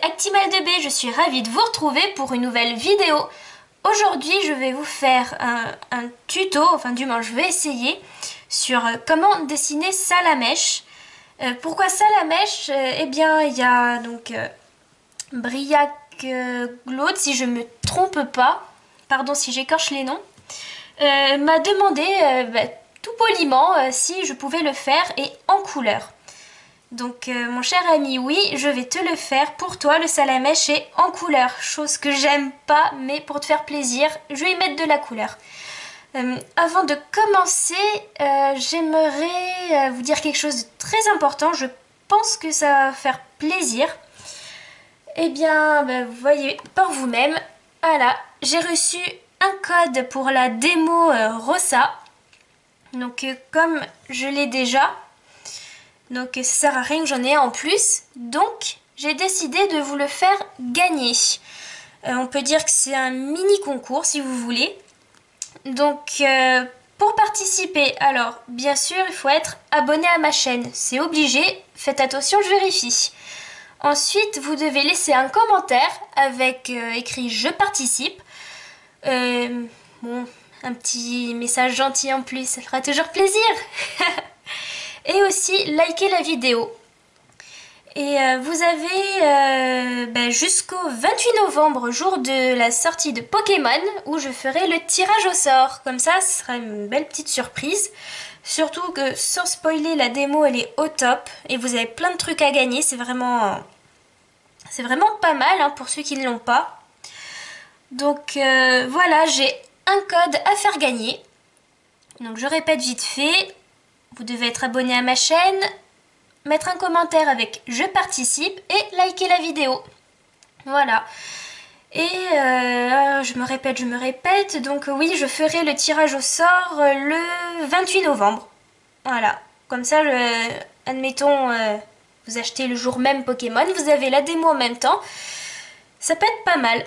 Actimel2B, je suis ravie de vous retrouver pour une nouvelle vidéo. Aujourd'hui, je vais vous faire un tuto, enfin du moins je vais essayer, sur comment dessiner Salamèche. Pourquoi Salamèche? Eh bien, il y a donc Briac Glaude, si je me trompe pas, pardon si j'écorche les noms, m'a demandé tout poliment si je pouvais le faire et en couleur. Donc mon cher ami, oui, je vais te le faire pour toi, le Salamèche est en couleur, chose que j'aime pas, mais pour te faire plaisir, je vais y mettre de la couleur. Avant de commencer, j'aimerais vous dire quelque chose de très important, je pense que ça va faire plaisir. Eh bien, vous voyez par vous-même, voilà, j'ai reçu un code pour la démo Rossa. Donc comme je l'ai déjà, donc ça sert à rien que j'en ai en plus, donc j'ai décidé de vous le faire gagner. On peut dire que c'est un mini concours si vous voulez. Donc pour participer, alors bien sûr il faut être abonné à ma chaîne, c'est obligé, faites attention, je vérifie. Ensuite vous devez laisser un commentaire avec écrit je participe. Bon, un petit message gentil en plus, ça fera toujours plaisir. Et aussi liker la vidéo. Et vous avez jusqu'au 28 novembre, jour de la sortie de Pokémon, où je ferai le tirage au sort. Comme ça, ce sera une belle petite surprise. Surtout que sans spoiler, la démo elle est au top. Et vous avez plein de trucs à gagner, c'est vraiment pas mal hein, pour ceux qui ne l'ont pas. Donc voilà, j'ai un code à faire gagner. Donc je répète vite fait. Vous devez être abonné à ma chaîne, mettre un commentaire avec je participe et liker la vidéo. Voilà. Et je me répète, donc oui, je ferai le tirage au sort le 28 novembre. Voilà. Comme ça, admettons, vous achetez le jour même Pokémon, vous avez la démo en même temps. Ça peut être pas mal.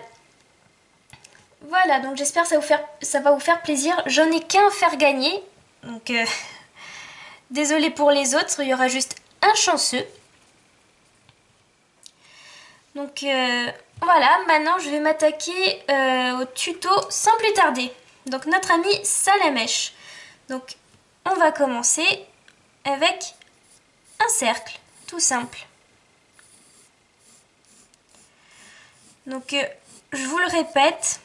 Voilà, donc j'espère que ça va vous faire plaisir. J'en ai qu'un à faire gagner. Donc désolée pour les autres, il y aura juste un chanceux. Donc voilà, maintenant je vais m'attaquer au tuto sans plus tarder. Donc notre ami Salamèche. Donc on va commencer avec un cercle, tout simple. Donc je vous le répète,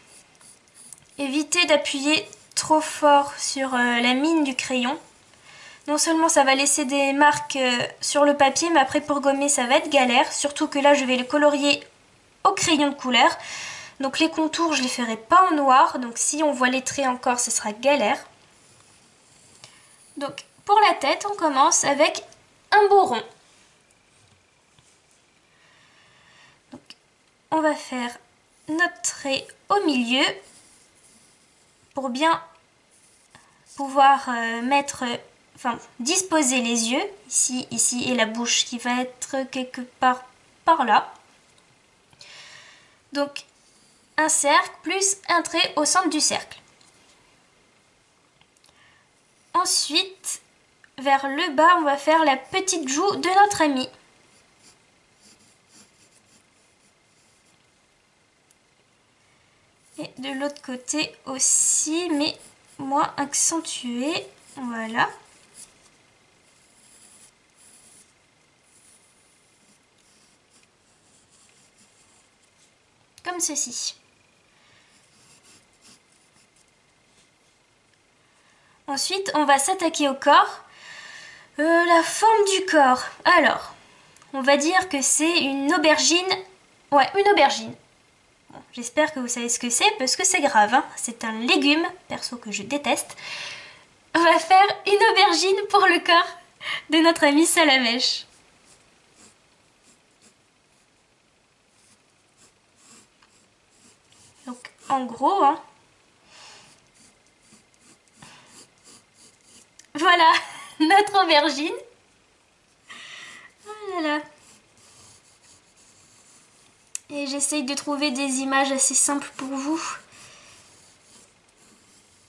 évitez d'appuyer trop fort sur la mine du crayon. Non seulement ça va laisser des marques sur le papier, mais après pour gommer ça va être galère. Surtout que là je vais le colorier au crayon de couleur. Donc les contours je les ferai pas en noir. Donc si on voit les traits encore ce sera galère. Donc pour la tête on commence avec un beau rond. Donc, on va faire notre trait au milieu. Pour bien pouvoir disposer les yeux, ici et la bouche qui va être quelque part par là. Donc un cercle plus un trait au centre du cercle. Ensuite, vers le bas, on va faire la petite joue de notre ami. Et de l'autre côté aussi, mais moins accentué. Voilà. Comme ceci. Ensuite, on va s'attaquer au corps. La forme du corps. Alors, on va dire que c'est une aubergine. Ouais, une aubergine. Bon, j'espère que vous savez ce que c'est, parce que c'est grave. Hein. C'est un légume, perso que je déteste. On va faire une aubergine pour le corps de notre ami Salamèche. Donc, en gros, hein. Voilà, notre aubergine. Voilà. Et j'essaye de trouver des images assez simples pour vous.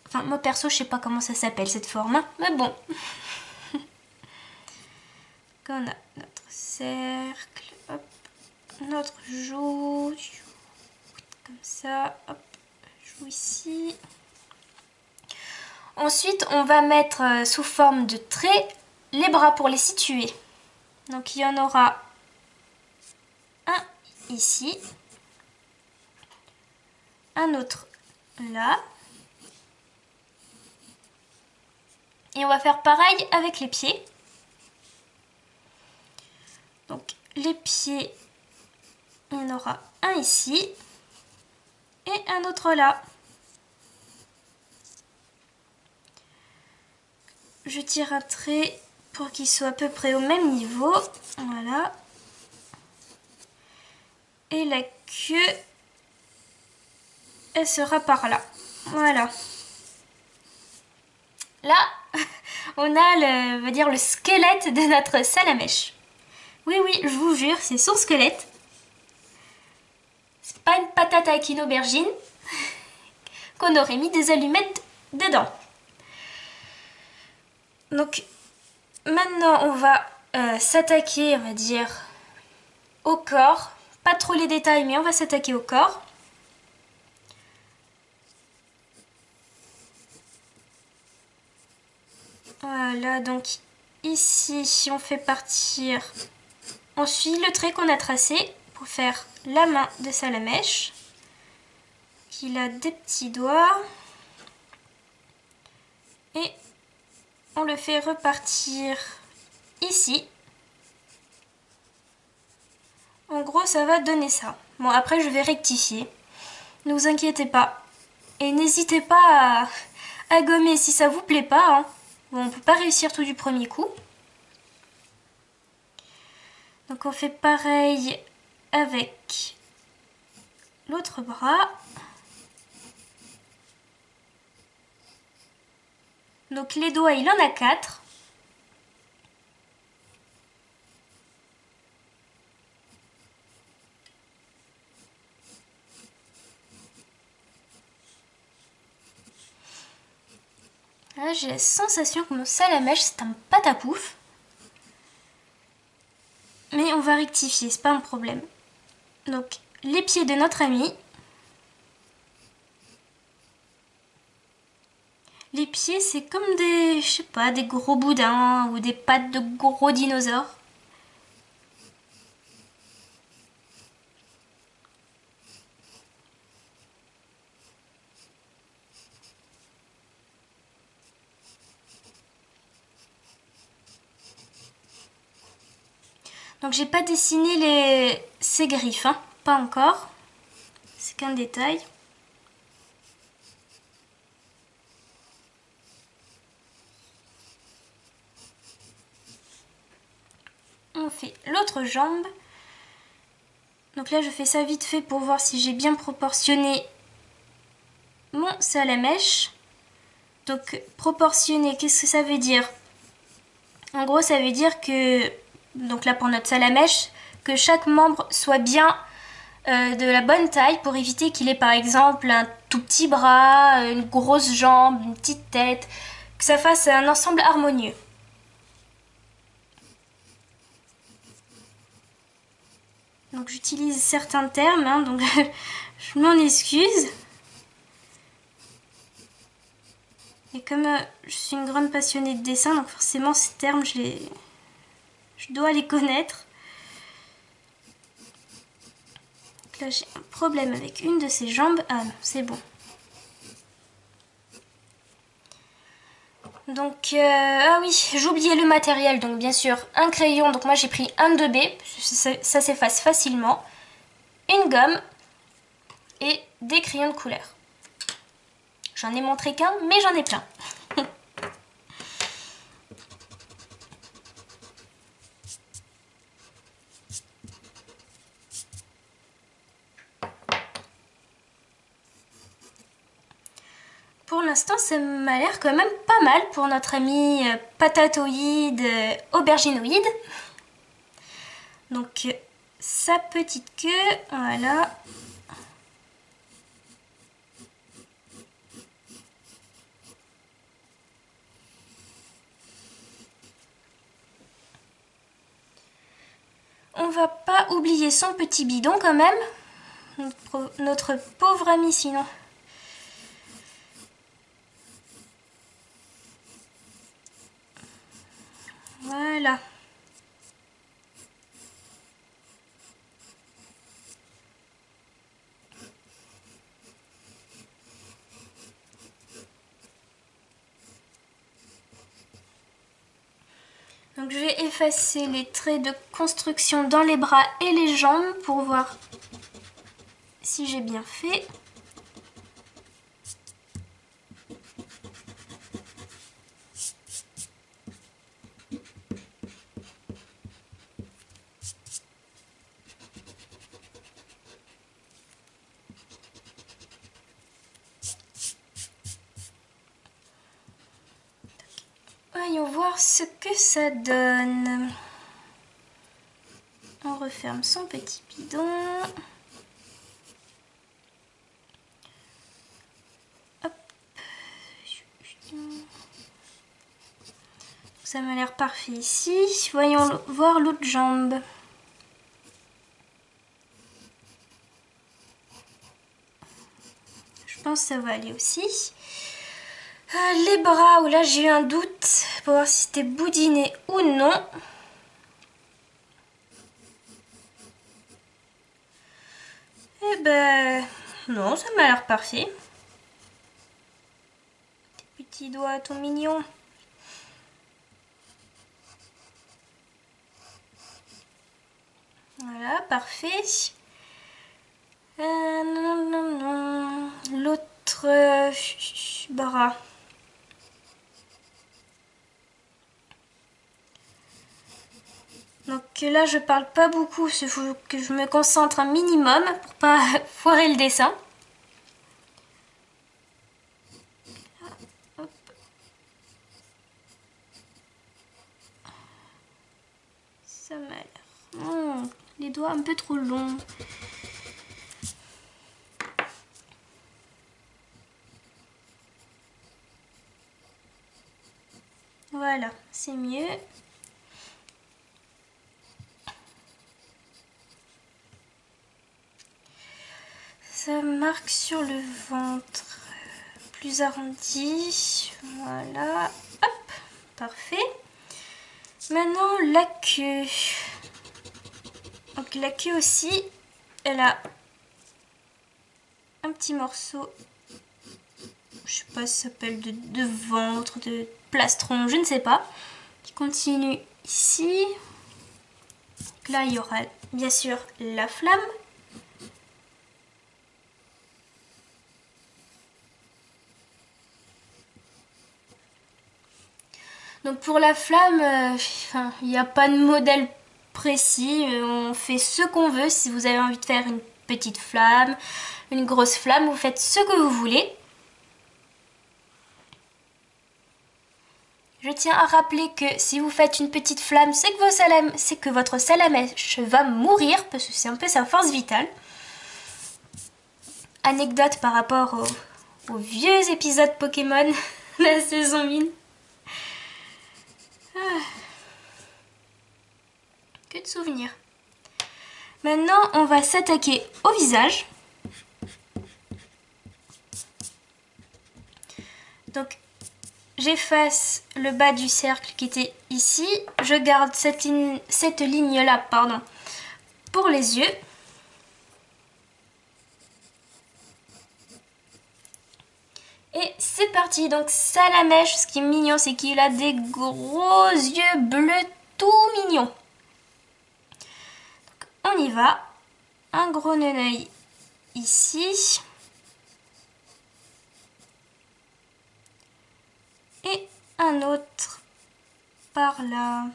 Enfin, moi perso, je sais pas comment ça s'appelle cette forme, hein, mais bon. On a notre cercle, hop, notre joue, comme ça, hop, joue ici. Ensuite, on va mettre sous forme de traits les bras pour les situer. Donc il y en aura un ici, un autre là. Et on va faire pareil avec les pieds. Donc les pieds, il y en aura un ici et un autre là. Je tire un trait pour qu'il soit à peu près au même niveau. Voilà. Et la queue, elle sera par là. Voilà. Là, on a le squelette de notre salamèche. Oui, oui, je vous jure, c'est son squelette. C'est pas une patate avec une aubergine qu'on aurait mis des allumettes dedans. Donc, maintenant, on va s'attaquer, on va dire, au corps. Pas trop les détails, mais on va s'attaquer au corps. Voilà, donc ici, on fait partir... On suit le trait qu'on a tracé pour faire la main de Salamèche. Il a des petits doigts. Et on le fait repartir ici. En gros, ça va donner ça. Bon, après, je vais rectifier. Ne vous inquiétez pas. Et n'hésitez pas à gommer si ça vous plaît pas. Hein. Bon, on ne peut pas réussir tout du premier coup. Donc on fait pareil avec l'autre bras. Donc les doigts, il en a 4. Là, j'ai la sensation que mon salamèche, c'est un pâte à pouf. Mais on va rectifier, c'est pas un problème. Donc les pieds de notre ami. Les pieds, c'est comme des, je sais pas, des gros boudins ou des pattes de gros dinosaures. Donc j'ai pas dessiné ces griffes, hein, pas encore. C'est qu'un détail. On fait l'autre jambe. Donc là je fais ça vite fait pour voir si j'ai bien proportionné mon salamèche. Donc proportionner, qu'est-ce que ça veut dire? En gros ça veut dire que, donc là pour notre salamèche, que chaque membre soit bien de la bonne taille pour éviter qu'il ait par exemple un tout petit bras, une grosse jambe, une petite tête, que ça fasse un ensemble harmonieux. Donc j'utilise certains termes, hein, donc je m'en excuse. Et comme je suis une grande passionnée de dessin, donc forcément ces termes, je dois les connaître. Donc là j'ai un problème avec une de ces jambes. Ah non, c'est bon. Donc, ah oui, j'ai oublié le matériel, donc bien sûr, un crayon, donc moi j'ai pris un 2B, ça s'efface facilement, une gomme et des crayons de couleur. J'en ai montré qu'un, mais j'en ai plein. Pour l'instant, ça m'a l'air quand même pas mal pour notre ami patatoïde, auberginoïde. Donc, sa petite queue, voilà. On va pas oublier son petit bidon quand même. Notre pauvre ami sinon. Voilà. Donc je vais effacer les traits de construction dans les bras et les jambes pour voir si j'ai bien fait. Voyons voir ce que ça donne. On referme son petit bidon. Hop. Ça m'a l'air parfait ici. Voyons voir l'autre jambe. Je pense que ça va aller aussi. Les bras, où là j'ai eu un doute pour voir si c'était boudiné ou non. Eh ben, non, ça m'a l'air parfait. Tes petits doigts, tout mignons. Voilà, parfait. Non. L'autre bras. Donc là, je parle pas beaucoup, il faut que je me concentre un minimum pour pas foirer le dessin. Hop. Ça m'a l'air... les doigts un peu trop longs. Voilà, c'est mieux. Ça marque sur le ventre, plus arrondi. Voilà, hop, parfait. Maintenant la queue. Donc la queue aussi, elle a un petit morceau, je sais pas si ça s'appelle de ventre, de plastron, je ne sais pas, qui continue ici. Donc là il y aura bien sûr la flamme. Donc pour la flamme, il n'y a pas de modèle précis, on fait ce qu'on veut. Si vous avez envie de faire une petite flamme, une grosse flamme, vous faites ce que vous voulez. Je tiens à rappeler que si vous faites une petite flamme, c'est que votre salamèche va mourir, parce que c'est un peu sa force vitale. Anecdote par rapport aux vieux épisodes Pokémon de la saison 1000. Que de souvenirs. Maintenant, on va s'attaquer au visage. Donc, j'efface le bas du cercle qui était ici. Je garde cette ligne-là, pardon, pour les yeux. Et c'est parti. Donc, Salamèche, ce qui est mignon, c'est qu'il a des gros yeux bleus tout mignons. Donc, on y va. Un gros neneuil ici. Et un autre par là.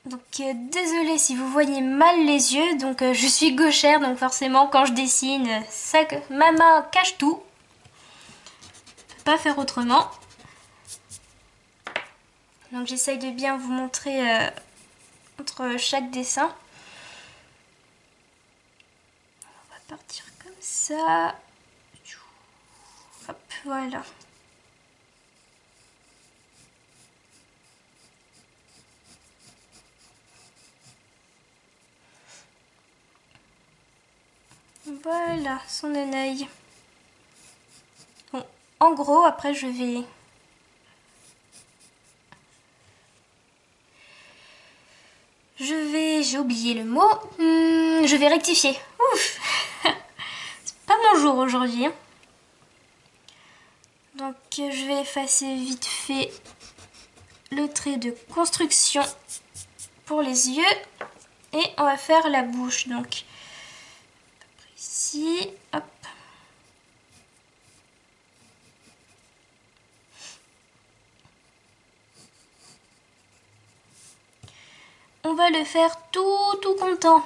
Donc désolée si vous voyez mal les yeux, donc je suis gauchère, donc forcément quand je dessine, ma main cache tout. Je peux pas faire autrement. Donc j'essaye de bien vous montrer entre chaque dessin. On va partir comme ça. Hop, Voilà. Voilà son œil. Bon, en gros, après j'ai oublié le mot. Je vais rectifier. Ouf. C'est pas mon jour aujourd'hui. Donc je vais effacer vite fait le trait de construction pour les yeux. Et on va faire la bouche. Donc ici, hop. On va le faire tout content.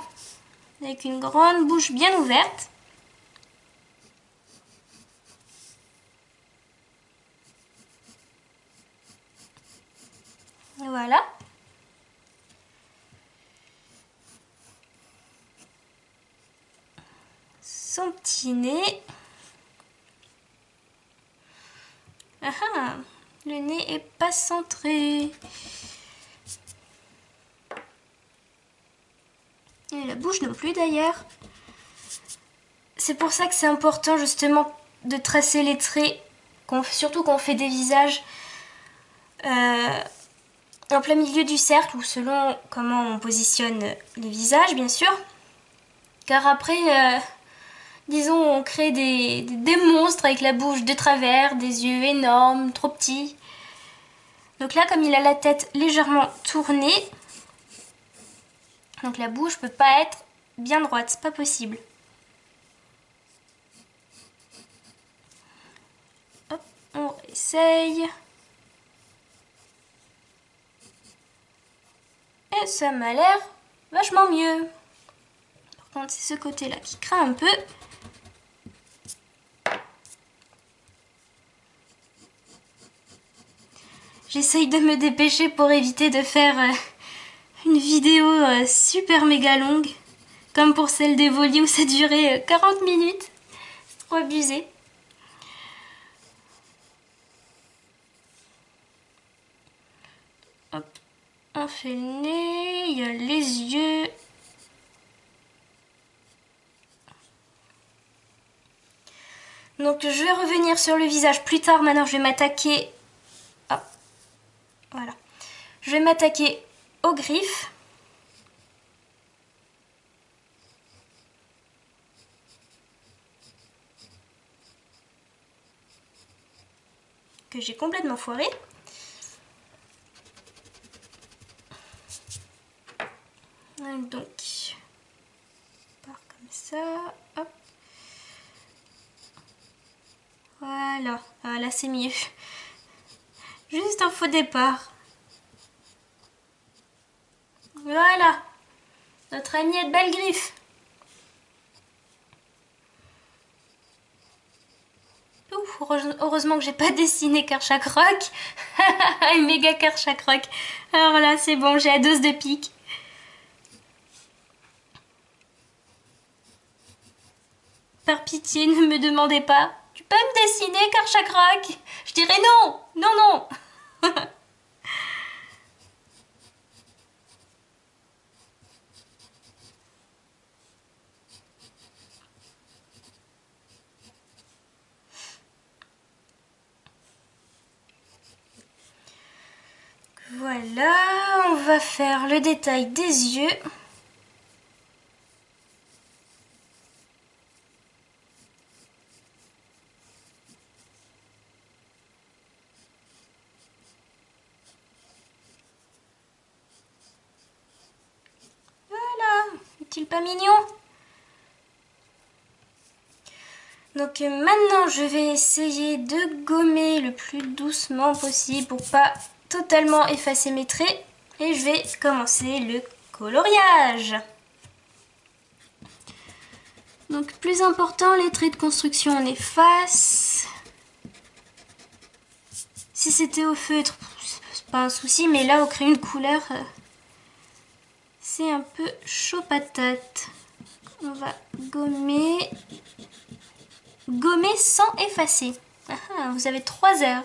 Avec une grande bouche bien ouverte. Voilà. Son petit nez. Ah ah, le nez est pas centré. Et la bouche non plus d'ailleurs. C'est pour ça que c'est important justement de tracer les traits, surtout quand on fait des visages en plein milieu du cercle ou selon comment on positionne les visages bien sûr. Car après, disons, on crée des monstres avec la bouche de travers, des yeux énormes, trop petits. Donc là, comme il a la tête légèrement tournée, donc la bouche peut pas être bien droite, c'est pas possible. Hop, on essaye. Et ça m'a l'air vachement mieux. Par contre, c'est ce côté-là qui craint un peu. J'essaye de me dépêcher pour éviter de faire une vidéo super méga longue. Comme pour celle d'Evoli où ça durait 40 minutes. C'est trop abusé. Hop, on fait le nez, il y a les yeux. Donc je vais revenir sur le visage plus tard. Maintenant je vais m'attaquer... Ah, voilà. Je vais m'attaquer aux griffes. Que j'ai complètement foiré. Donc, on part comme ça. Hop. Voilà. Voilà, c'est mieux. Juste un faux départ. Voilà. Notre amie a de belles griffes. Ouf, heureusement que j'ai pas dessiné Karchak Rock. Une méga Karchak Rock. Alors là, c'est bon, j'ai la dose de pique. Par pitié, ne me demandez pas. Tu peux me dessiner Karchak Rock? Je dirais non. Non, non. Voilà, on va faire le détail des yeux. Voilà, est-il pas mignon? Donc maintenant, je vais essayer de gommer le plus doucement possible pour pas totalement effacer mes traits. Et je vais commencer le coloriage. Donc plus important, les traits de construction on efface. Si c'était au feutre, c'est pas un souci, mais là au crayon de couleur, c'est un peu chaud patate. On va gommer sans effacer. Ah, vous avez 3 heures.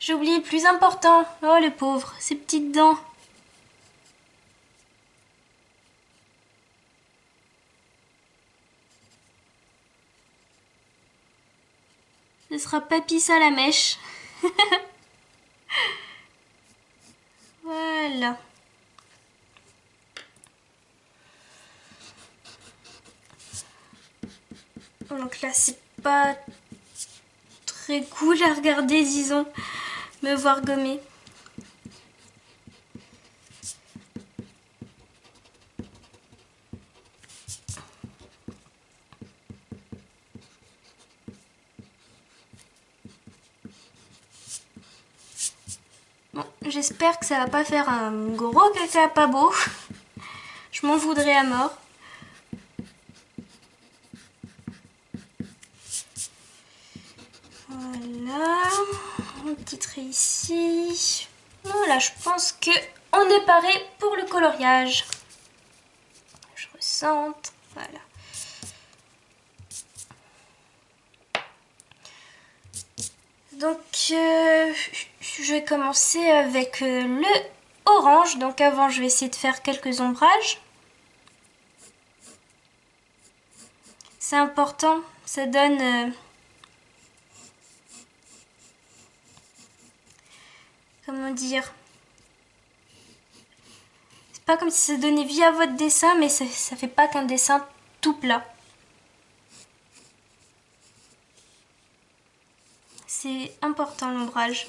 J'ai oublié le plus important. Oh le pauvre, ses petites dents. Ce sera Papy Salamèche. Voilà. Donc là, c'est pas très cool à regarder, disons, me voir gommer. Bon, j'espère que ça va pas faire un gros caca pas beau. Je m'en voudrais à mort. Voilà, un petit trait ici. Voilà, je pense que on est paré pour le coloriage. Je recentre, voilà. Donc, je vais commencer avec le orange. Donc avant, je vais essayer de faire quelques ombrages. C'est important, ça donne... comment dire, c'est pas comme si ça donnait vie à votre dessin, mais ça fait pas qu'un dessin tout plat. C'est important l'ombrage.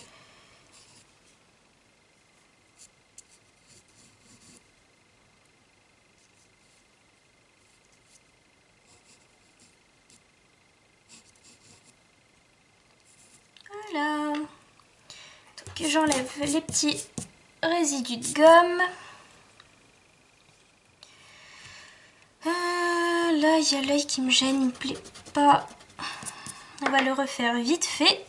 Voilà. Donc j'enlève les petits résidus de gomme. Là, il y a l'œil qui me gêne, il me plaît pas. On va le refaire vite fait.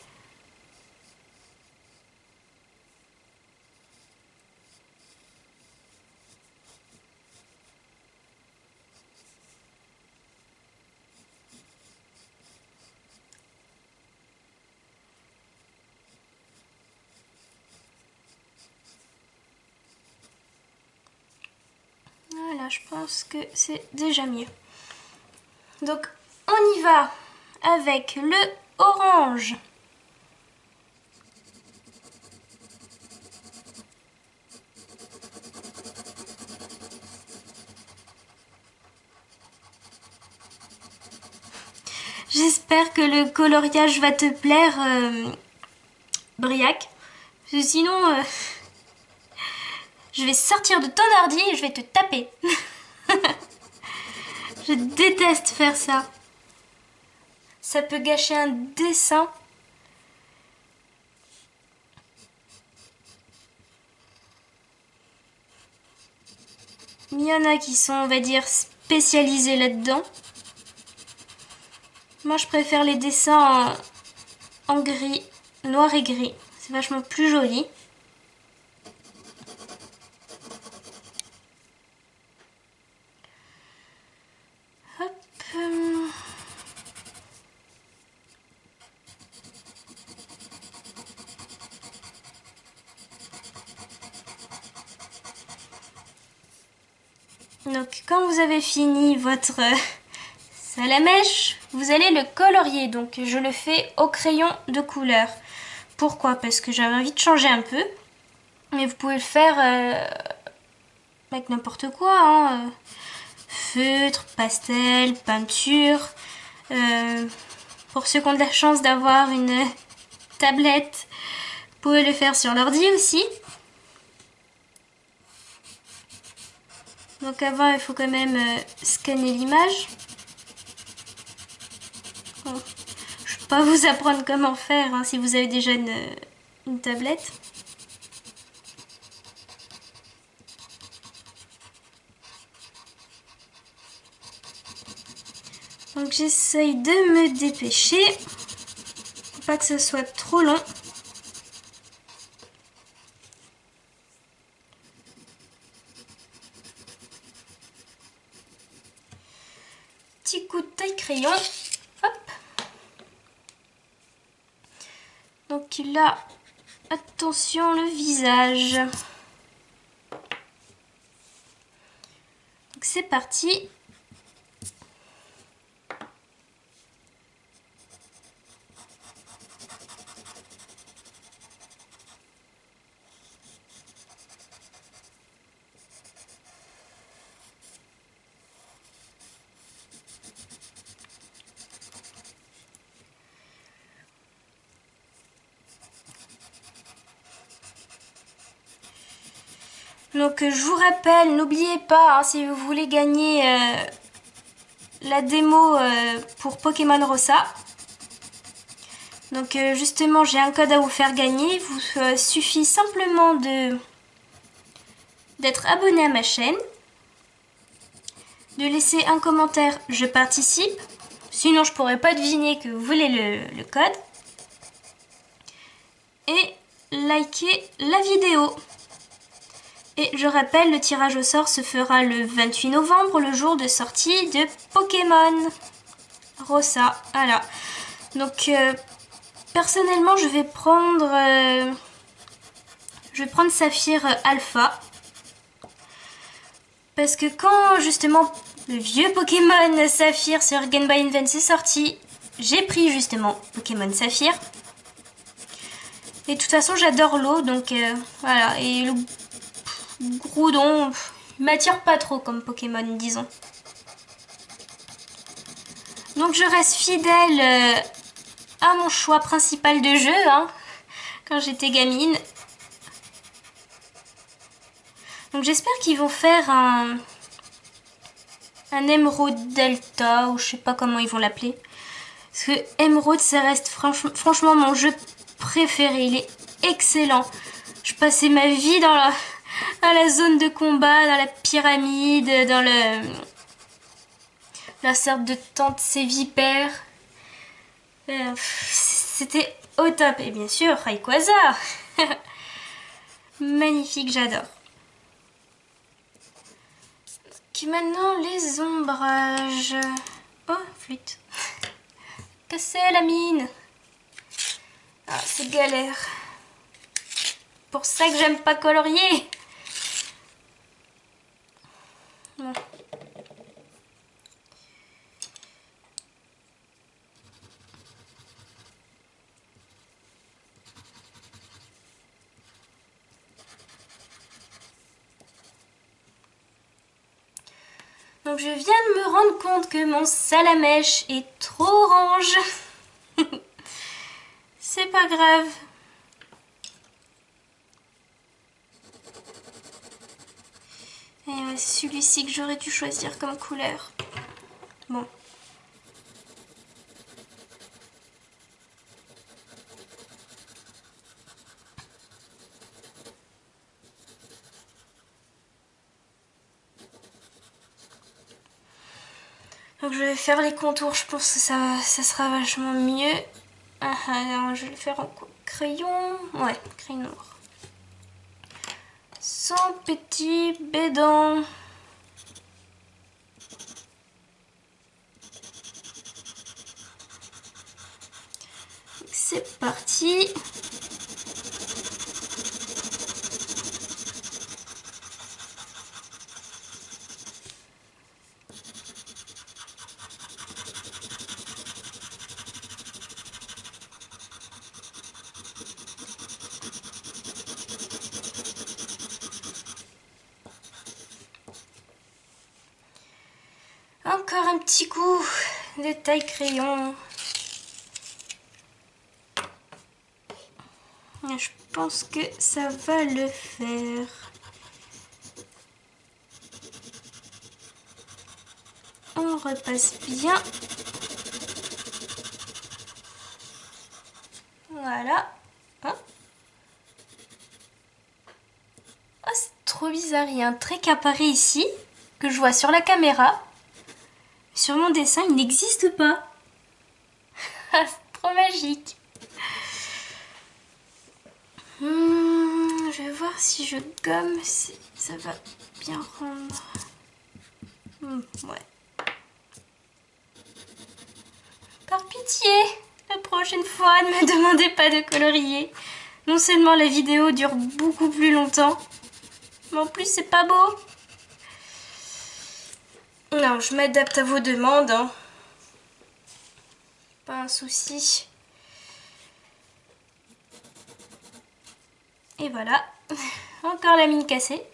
Voilà, je pense que c'est déjà mieux. Donc, on y va avec le orange. J'espère que le coloriage va te plaire, Briac. Parce que sinon, je vais sortir de ton ordi et je vais te taper. Je déteste faire ça. Ça peut gâcher un dessin. Il y en a qui sont, on va dire, spécialisés là-dedans. Moi, je préfère les dessins en gris, noir et gris. C'est vachement plus joli. Hop. Donc, quand vous avez fini votre salamèche, vous allez le colorier. Donc, je le fais au crayon de couleur. Pourquoi? Parce que j'avais envie de changer un peu. Mais vous pouvez le faire avec n'importe quoi. Hein. Feutre, pastel, peinture. Pour ceux qui ont de la chance d'avoir une tablette, vous pouvez le faire sur l'ordi aussi. Donc avant, il faut quand même scanner l'image. Bon, je ne vais pas vous apprendre comment faire hein, si vous avez déjà une tablette. Donc j'essaye de me dépêcher. Faut pas que ce soit trop long. petit coup de taille crayon. Hop. Donc là, attention le visage. Donc c'est parti. Donc je vous rappelle, n'oubliez pas, hein, si vous voulez gagner la démo pour Pokémon Rosa. Donc justement, j'ai un code à vous faire gagner. Il vous suffit simplement d'être abonné à ma chaîne, de laisser un commentaire « Je participe », sinon je pourrais pas deviner que vous voulez le code, et liker la vidéo. Et je rappelle, le tirage au sort se fera le 28 novembre, le jour de sortie de Pokémon Rosa. Voilà. Donc, personnellement, je vais prendre Saphir Alpha. Parce que quand, justement, le vieux Pokémon Saphir sur Game Boy Advance est sorti, j'ai pris, justement, Pokémon Saphir. Et de toute façon, j'adore l'eau, donc voilà. Et le Groudon m'attire pas trop comme Pokémon, disons. Donc je reste fidèle à mon choix principal de jeu, hein, quand j'étais gamine. Donc j'espère qu'ils vont faire un Emerald Delta, ou je sais pas comment ils vont l'appeler. Parce que Emerald, ça reste franchement mon jeu préféré, il est excellent. Je passais ma vie dans la zone de combat, dans la pyramide, dans la sorte de tente Sévipère. C'était au top. Et bien sûr, Rayquaza. Magnifique, j'adore. Donc maintenant, les ombrages. Oh, flûte. Casser la mine. Ah, c'est galère. Pour ça que j'aime pas colorier. Bon. Donc je viens de me rendre compte que mon salamèche est trop orange. C'est pas grave. Et ouais, c'est celui-ci que j'aurais dû choisir comme couleur. Bon. Donc je vais faire les contours, je pense que ça sera vachement mieux. Alors je vais le faire en crayon. Ouais, crayon noir. Sans petit bédon. C'est parti. Encore un petit coup de taille crayon. Je pense que ça va le faire. On repasse bien. Voilà. Oh, c'est trop bizarre. Il y a un trait qui apparaît ici, que je vois sur la caméra. Sur mon dessin, il n'existe pas. C'est trop magique. Je vais voir si je gomme, si ça va bien rendre. Ouais. Par pitié, la prochaine fois, ne me demandez pas de colorier. Non seulement la vidéo dure beaucoup plus longtemps, mais en plus c'est pas beau. Non, je m'adapte à vos demandes, hein. Pas un souci. Et voilà, encore la mine cassée.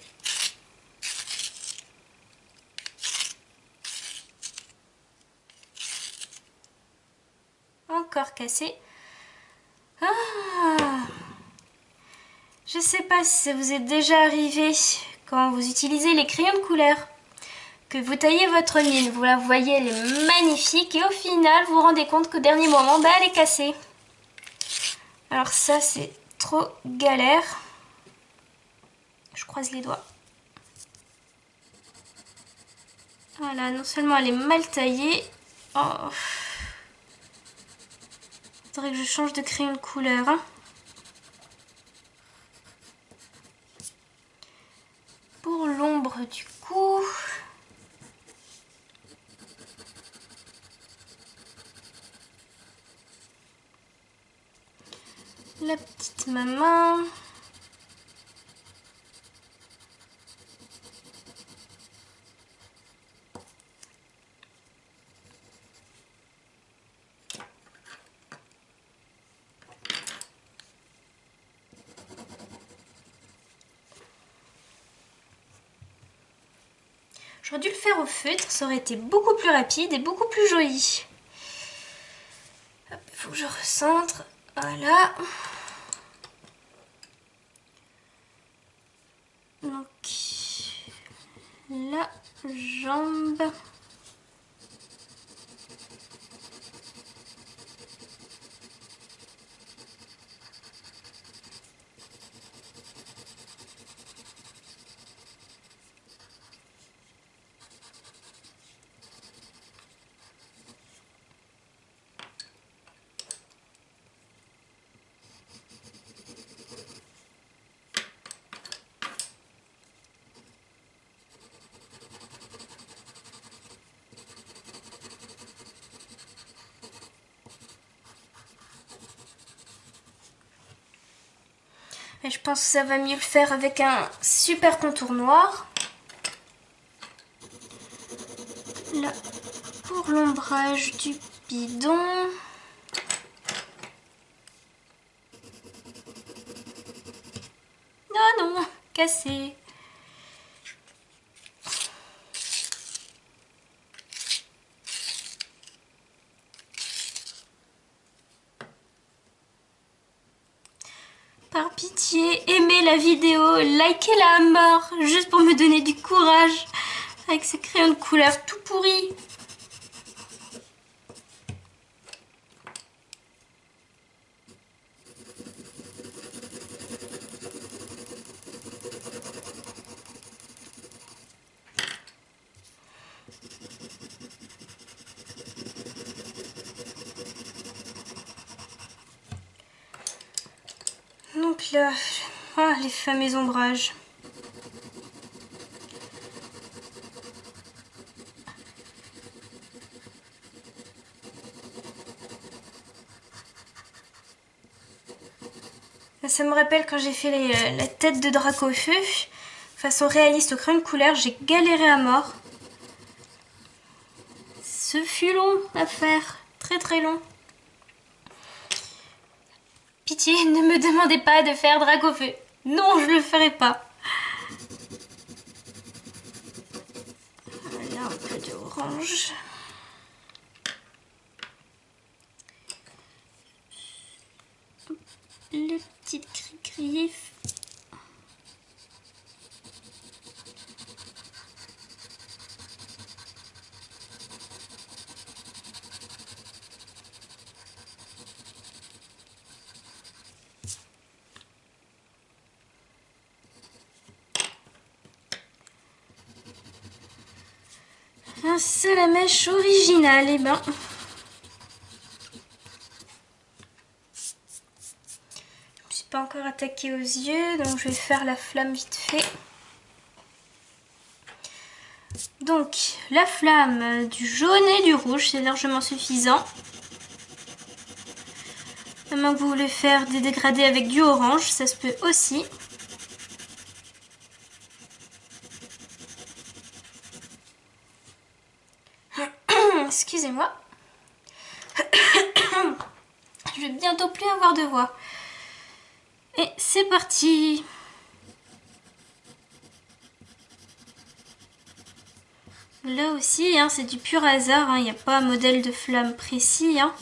Encore cassée. Ah, je sais pas si ça vous est déjà arrivé quand vous utilisez les crayons de couleur, que vous taillez votre mine, vous la voyez, elle est magnifique et au final vous vous rendez compte qu'au dernier moment, bah, elle est cassée. Alors ça c'est trop galère. Je croise les doigts. Voilà, non seulement elle est mal taillée. Oh. Faudrait que je change de crayon de couleur. Hein. Pour l'ombre du coup. La petite maman. J'aurais dû le faire au feutre, ça aurait été beaucoup plus rapide et beaucoup plus joli. Il faut que je recentre. Voilà. Donc, la jambe. Et je pense que ça va mieux le faire avec un super contour noir. Là, pour l'ombrage du bidon. Non, non, cassé. Par pitié, aimez la vidéo, likez-la à mort, juste pour me donner du courage avec ces crayons de couleur tout pourris. Donc là, les fameux ombrages. Ça me rappelle quand j'ai fait la tête de Dracofeu, façon réaliste au crayon de couleur, j'ai galéré à mort. Ce fut long à faire, très très long. Pitié, ne me demandez pas de faire Dracofeu. Non, je le ferai pas. Voilà un peu d'orange. Le petit gris-gris. Un seul à mèche original, et ben. Je ne suis pas encore attaquée aux yeux, donc je vais faire la flamme vite fait. Donc, la flamme du jaune et du rouge, c'est largement suffisant. À moins que vous voulez faire des dégradés avec du orange, ça se peut aussi. Excusez-moi. Je vais bientôt plus avoir de voix. Et c'est parti. Là aussi, hein, c'est du pur hasard. Il n'y a pas un modèle de flamme précis. Hein.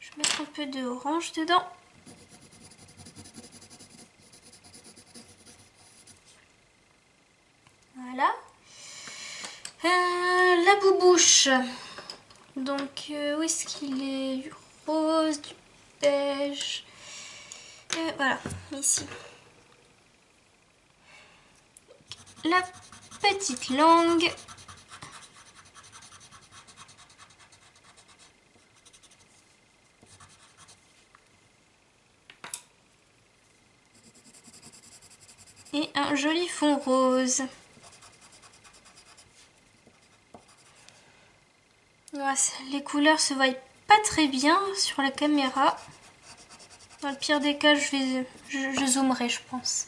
Je vais mettre un peu de orange dedans. Voilà. La boubouche. Donc, où est-ce qu'il est? Du rose, du beige. Voilà, ici. La petite langue. Et un joli fond rose. Voilà, les couleurs se voient pas très bien sur la caméra. Dans le pire des cas, je zoomerai, je pense.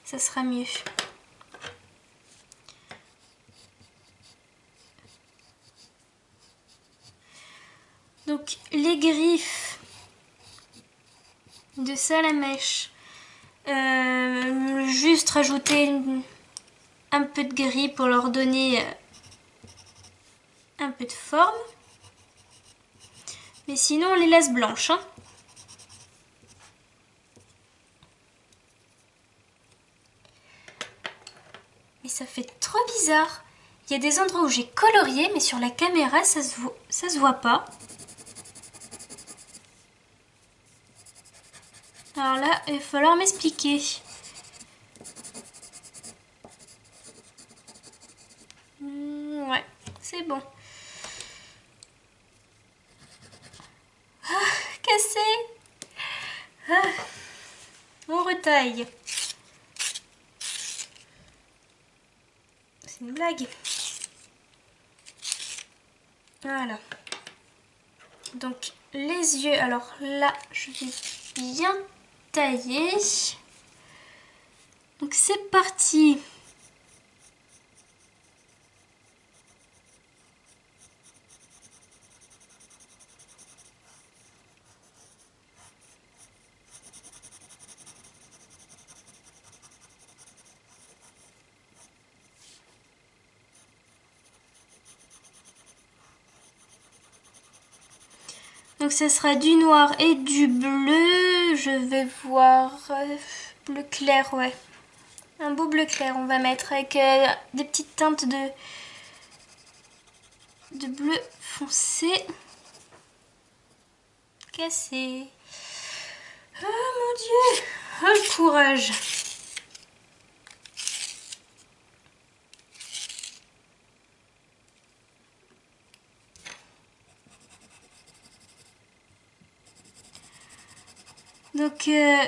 Ça sera mieux. Donc les griffes de Salamèche, juste rajouter un peu de gris pour leur donner un peu de forme. Mais sinon on les laisse blanches. Hein. Mais ça fait trop bizarre. Il y a des endroits où j'ai colorié, mais sur la caméra ça se voit pas. Alors là, il va falloir m'expliquer. Ouais, c'est bon. Ah, cassé. Ah, on retaille. C'est une blague. Voilà. Donc les yeux, alors là, je vais bien tailler. Donc c'est parti. Donc ce sera du noir et du bleu. Je vais voir bleu clair, ouais. Un beau bleu clair on va mettre avec des petites teintes de bleu foncé. Cassé. Oh mon Dieu. Oh le courage. Donc ne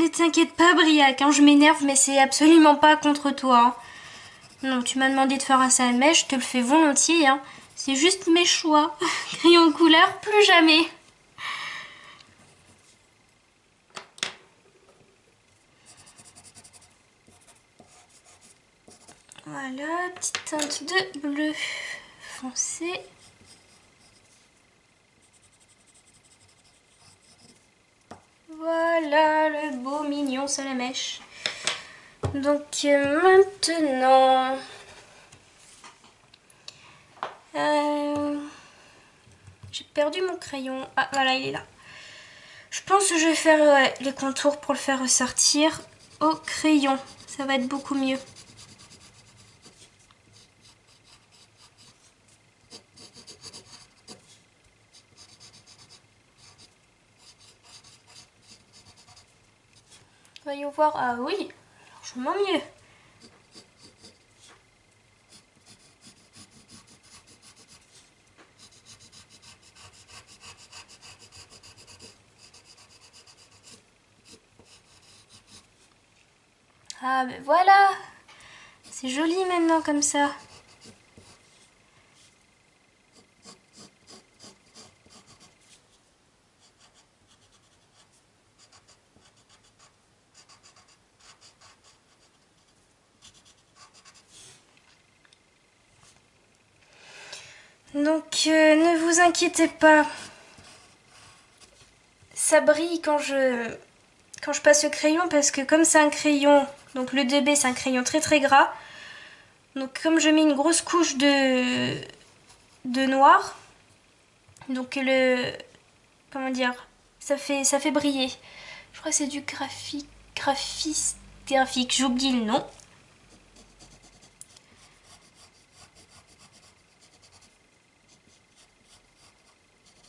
t'inquiète pas Briac, hein, je m'énerve mais c'est absolument pas contre toi. Hein. Non, tu m'as demandé de faire un Salamèche, je te le fais volontiers. Hein. C'est juste mes choix. Crayon couleur, plus jamais. Voilà, petite teinte de bleu foncé. Voilà le beau mignon Salamèche. Donc maintenant, j'ai perdu mon crayon. Ah voilà, il est là. Je pense que je vais faire les contours pour le faire ressortir au crayon. Ça va être beaucoup mieux. Voyons voir. Ah oui, largement mieux. Ah ben voilà. C'est joli maintenant comme ça. Donc ne vous inquiétez pas, ça brille quand je passe le crayon, parce que comme c'est un crayon, donc le 2B c'est un crayon très très gras, donc comme je mets une grosse couche de noir, donc comment dire, ça fait briller. Je crois que c'est du graphique, j'oublie le nom.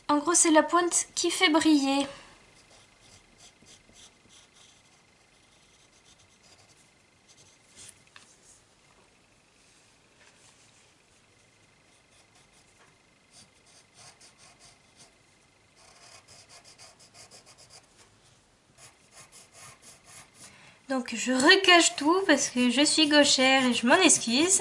En gros, c'est la pointe qui fait briller. Donc je recache tout parce que je suis gauchère et je m'en excuse.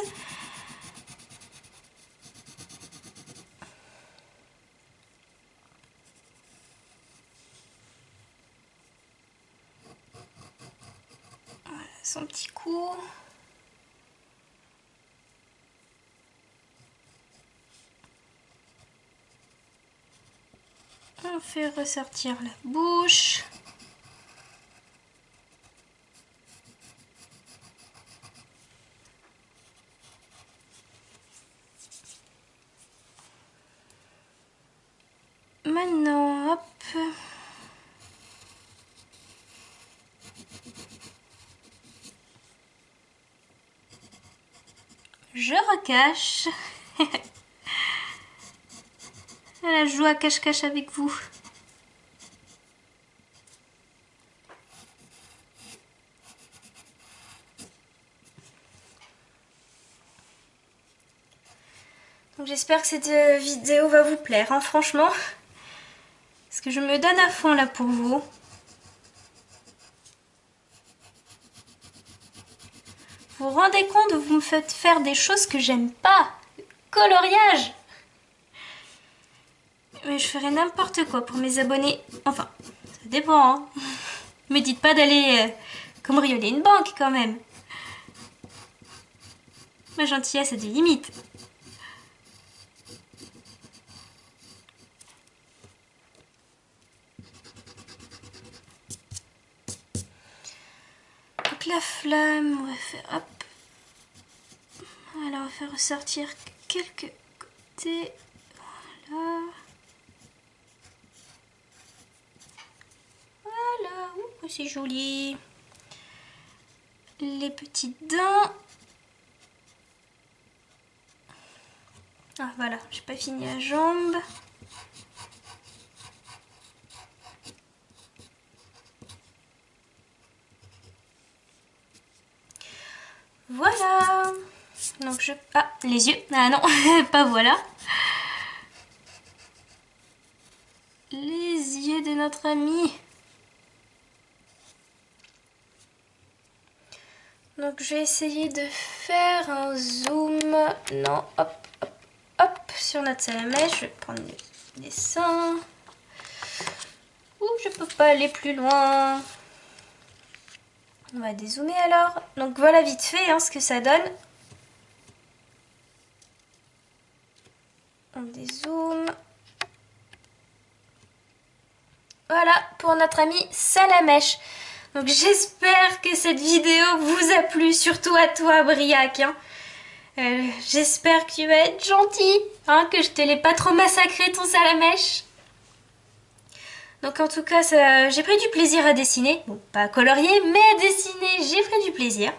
Voilà son petit coup. On fait ressortir la bouche. Maintenant, hop. Je recache. Voilà, je joue à cache-cache avec vous. Donc j'espère que cette vidéo va vous plaire, hein, franchement. Parce que je me donne à fond là pour vous. Vous vous rendez compte, vous me faites faire des choses que j'aime pas. Coloriage. Mais je ferai n'importe quoi pour mes abonnés. Enfin, ça dépend, hein. Me dites pas d'aller cambrioler une banque quand même. Ma gentillesse a des limites. Donc la flamme, on va faire... Hop. Voilà, on va faire ressortir quelques côtés. Voilà. Voilà. Ouh, c'est joli. Les petites dents. Ah voilà, j'ai pas fini la jambe. Voilà. Donc je... Ah, les yeux. Ah non, pas voilà. Les yeux de notre ami. Donc je vais essayer de faire un zoom. Non, hop, hop, hop, sur notre salamèche. Je vais prendre le dessin. Ouh, je peux pas aller plus loin. On va dézoomer alors. Donc voilà vite fait hein, ce que ça donne. On dézoome. Voilà pour notre ami Salamèche. Donc j'espère que cette vidéo vous a plu, surtout à toi Briac. Hein. J'espère que tu vas être gentil, hein, que je te l'ai pas trop massacré ton Salamèche. Donc en tout cas, j'ai pris du plaisir à dessiner. Bon, pas à colorier, mais à dessiner, j'ai pris du plaisir.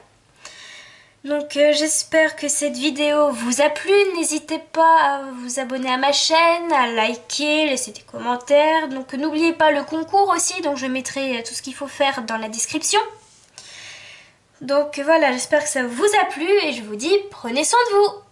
Donc j'espère que cette vidéo vous a plu. N'hésitez pas à vous abonner à ma chaîne, à liker, laisser des commentaires. Donc n'oubliez pas le concours aussi, donc je mettrai tout ce qu'il faut faire dans la description. Donc voilà, j'espère que ça vous a plu et je vous dis prenez soin de vous.